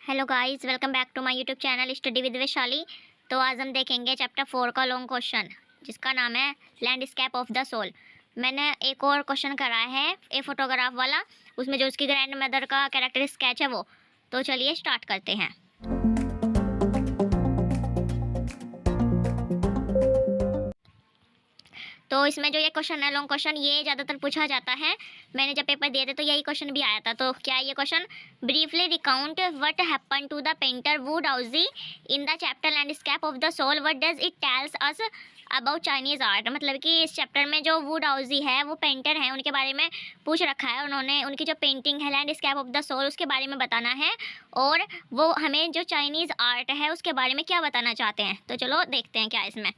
Hello guys, welcome back to my YouTube channel study with Vaishali. तो आज हम देखेंगे चैप्टर 4 का लॉन्ग क्वेश्चन जिसका नाम है लैंडस्केप ऑफ द सोल। मैंने एक और क्वेश्चन कराया है ए फोटोग्राफ वाला, उसमें जो उसकी ग्रैंड मदर का कैरेक्टर स्केच है वो। तो चलिए स्टार्ट करते हैं। तो इसमें जो ये क्वेश्चन है लॉन्ग क्वेश्चन, ये ज़्यादातर पूछा जाता है। मैंने जब पेपर दिए थे तो यही क्वेश्चन भी आया था। तो क्या है ये question? Briefly recount what happen to the painter Wu Daozi in the chapter landscape of the soul, what does it tells us about Chinese art. मतलब कि इस चैप्टर में जो वू डाउजी है वो पेंटर हैं, उनके बारे में पूछ रखा है उन्होंने। उनकी जो पेंटिंग है लैंडस्केप ऑफ द सोल उसके बारे में बताना है, और वो हमें जो चाइनीज़ आर्ट है उसके बारे में क्या बताना चाहते हैं। तो चलो देखते हैं क्या है इसमें।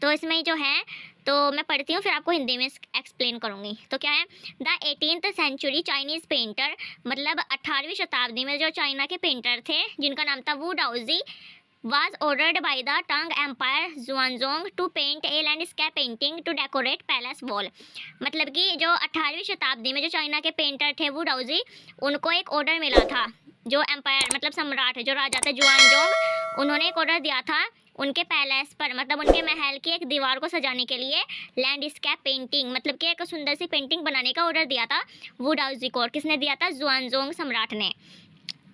तो इसमें जो है, तो मैं पढ़ती हूँ फिर आपको हिंदी में एक्सप्लेन करूँगी। तो क्या है? The 18th century Chinese painter, मतलब 18वीं शताब्दी में जो चाइना के पेंटर थे जिनका नाम था वू डाउजी, was ordered by the Tang Empire Xuanzong to paint a landscape painting to decorate palace wall। मतलब कि जो 18वीं शताब्दी में जो चाइना के पेंटर थे वू डाउजी, उनको एक ऑर्डर मिला था। जो एम्पायर मतलब सम्राट है, जो राजा थे जुआनजोंग, उन्होंने एक ऑर्डर दिया था उनके पैलेस पर, मतलब उनके महल की एक दीवार को सजाने के लिए लैंडस्केप पेंटिंग, मतलब कि एक सुंदर सी पेंटिंग बनाने का ऑर्डर दिया था वू डाउजी को। और किसने दिया था? जुआनजोंग सम्राट ने।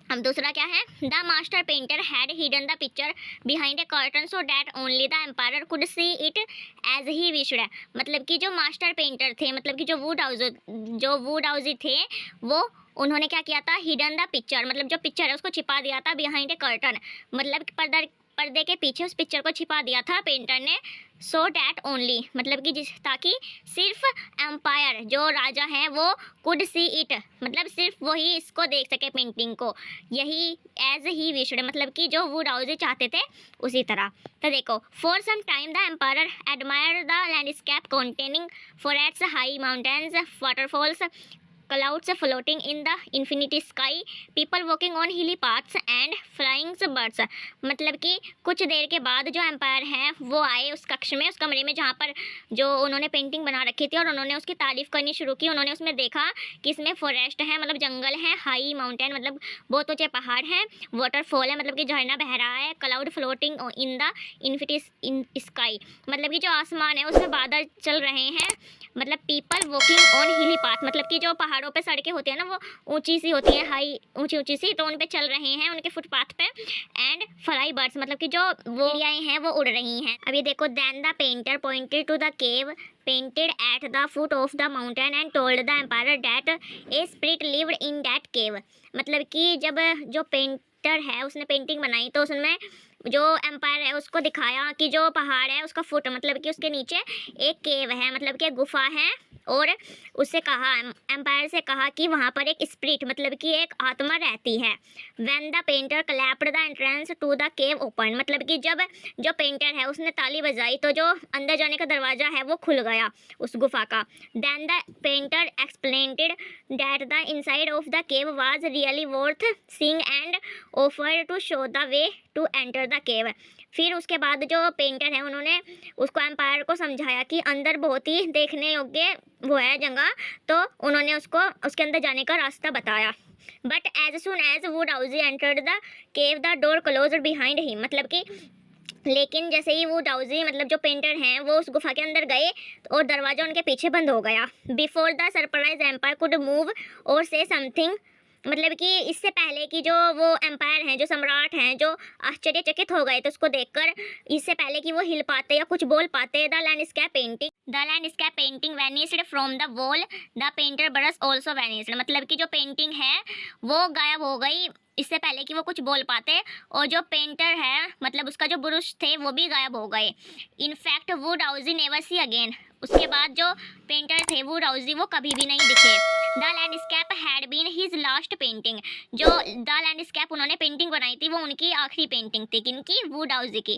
अब दूसरा क्या है? The master painter had hidden the picture behind a curtain so that only the emperor could see it as he wished. मतलब कि जो मास्टर पेंटर थे, मतलब कि जो वू डाउजी थे, वो उन्होंने क्या किया था? हिडन द पिक्चर, मतलब जो पिक्चर है उसको छिपा दिया था बिहाइंड ए कर्टन, मतलब पर्दे के पीछे उस पिक्चर को छिपा दिया था पेंटर ने। सो डैट ओनली, मतलब कि ताकि सिर्फ एम्पायर जो राजा हैं वो कुड सी इट, मतलब सिर्फ वही इसको देख सके पेंटिंग को, यही एज ही विश्ड, मतलब कि जो वो डाउजी चाहते थे उसी तरह। तो देखो, for some time the emperor admired the landscape containing forests, high mountains, waterfalls, clouds floating in the infinity sky, people walking on hilly paths and flying birds। मतलब कि कुछ देर के बाद जो एम्पायर हैं वो आए उस कक्ष में, उस कमरे में जहाँ पर जो उन्होंने पेंटिंग बना रखी थी, और उन्होंने उसकी तारीफ़ करनी शुरू की। उन्होंने उसमें देखा कि इसमें फॉरेस्ट है, मतलब जंगल है, हाई माउंटेन मतलब बहुत ऊँचे पहाड़ हैं, वाटरफॉल है मतलब कि झरना बह रहा है, cloud floating in the infinity sky, मतलब कि जो आसमान है उसमें बादल चल रहे हैं, मतलब पीपल वॉकिंग ऑन हिली पाथ, मतलब कि जो पहाड़ों पे सड़कें होती है ना वो ऊंची सी होती है, हाई ऊंची सी, तो उन पे चल रहे हैं उनके फुटपाथ पे। एंड फ्लाई बर्ड्स, मतलब कि जो वो चिड़ियाएं हैं वो उड़ रही हैं। अब ये देखो, then the painter pointed to the cave painted at the foot of the mountain and told the emperor that a spirit lived in that cave. मतलब कि जब जो पेंटर है उसने पेंटिंग बनाई तो उसमें जो एम्पायर है उसको दिखाया कि जो पहाड़ है उसका फुट, मतलब कि उसके नीचे एक केव है, मतलब कि एक गुफा है, और उससे कहा, एम्पायर से कहा कि वहाँ पर एक स्पिरिट, मतलब कि एक आत्मा रहती है। When the painter clapped the entrance to the cave open, मतलब कि जब जो पेंटर है उसने ताली बजाई तो जो अंदर जाने का दरवाज़ा है वो खुल गया उस गुफा का। Then the painter explained that the inside of the cave was really worth seeing and offered to show the way to enter the cave. फिर उसके बाद जो पेंटर है उन्होंने उसको एम्पायर को समझाया कि अंदर बहुत ही देखने योग्य वो है जगह, तो उन्होंने उसको उसके अंदर जाने का रास्ता बताया। But as soon as Wu Daozi entered the cave the door closed behind him, मतलब कि लेकिन जैसे ही वो डाउजी मतलब जो पेंटर हैं वो उस गुफा के अंदर गए और दरवाज़ा उनके पीछे बंद हो गया। Before the surprise emperor could move or say something, मतलब कि इससे पहले कि जो वो एम्पायर हैं, जो सम्राट हैं, जो आश्चर्यचकित हो गए थे उसको देखकर, इससे पहले कि वो हिल पाते या कुछ बोल पाते, the landscape painting vanished from the wall, the painter brush also vanished, मतलब कि जो पेंटिंग है वो गायब हो गई इससे पहले कि वो कुछ बोल पाते, और जो पेंटर है मतलब उसका जो ब्रश थे वो भी गायब हो गए। इनफैक्ट वो डाउजी नेवर सी अगेन, उसके बाद जो पेंटर थे वो डाउजी वो कभी भी नहीं दिखे। The landscape had been his last painting, जो द लैंडस्केप उन्होंने पेंटिंग बनाई थी वो उनकी आखिरी पेंटिंग थी। किनकी? वू डाउजी की।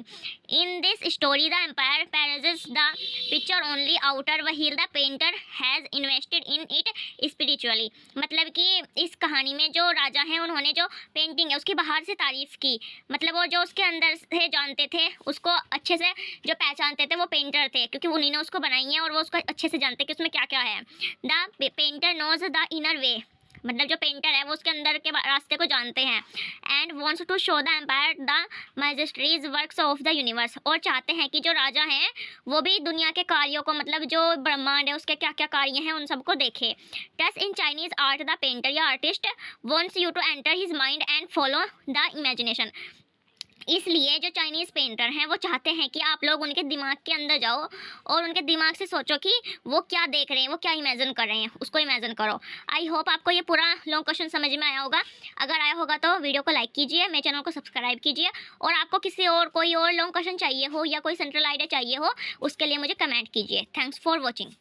In this story the emperor praises the picture only outer wheel the painter has invested in it spiritually, मतलब कि इस कहानी में जो राजा हैं उन्होंने जो पेंटिंग है उसकी बाहर से तारीफ़ की, मतलब वो जो उसके अंदर से जानते थे उसको अच्छे से जो पहचानते थे वो पेंटर थे, क्योंकि उन्हीं ने उसको बनाई है और वो उसको अच्छे से जानते कि उसमें क्या क्या है। The painter knows the inner way, मतलब जो पेंटर है वो उसके अंदर के रास्ते को जानते हैं। And wants to show the emperor the mysteries works of the universe, और चाहते हैं कि जो राजा हैं वो भी दुनिया के कार्यों को, मतलब जो ब्रह्मांड है उसके क्या क्या कार्य हैं उन सबको देखे। Thus in Chinese art the painter या artist wants you to enter his mind and follow the imagination. इसलिए जो चाइनीज़ पेंटर हैं वो चाहते हैं कि आप लोग उनके दिमाग के अंदर जाओ और उनके दिमाग से सोचो कि वो क्या देख रहे हैं, वो क्या इमेजिन कर रहे हैं, उसको इमेजिन करो। आई होप आपको ये पूरा लॉन्ग क्वेश्चन समझ में आया होगा। अगर आया होगा तो वीडियो को लाइक कीजिए, मेरे चैनल को सब्सक्राइब कीजिए, और आपको किसी और कोई और लॉन्ग क्वेश्चन चाहिए हो या कोई सेंट्रल आइडिया चाहिए हो उसके लिए मुझे कमेंट कीजिए। Thanks for watching.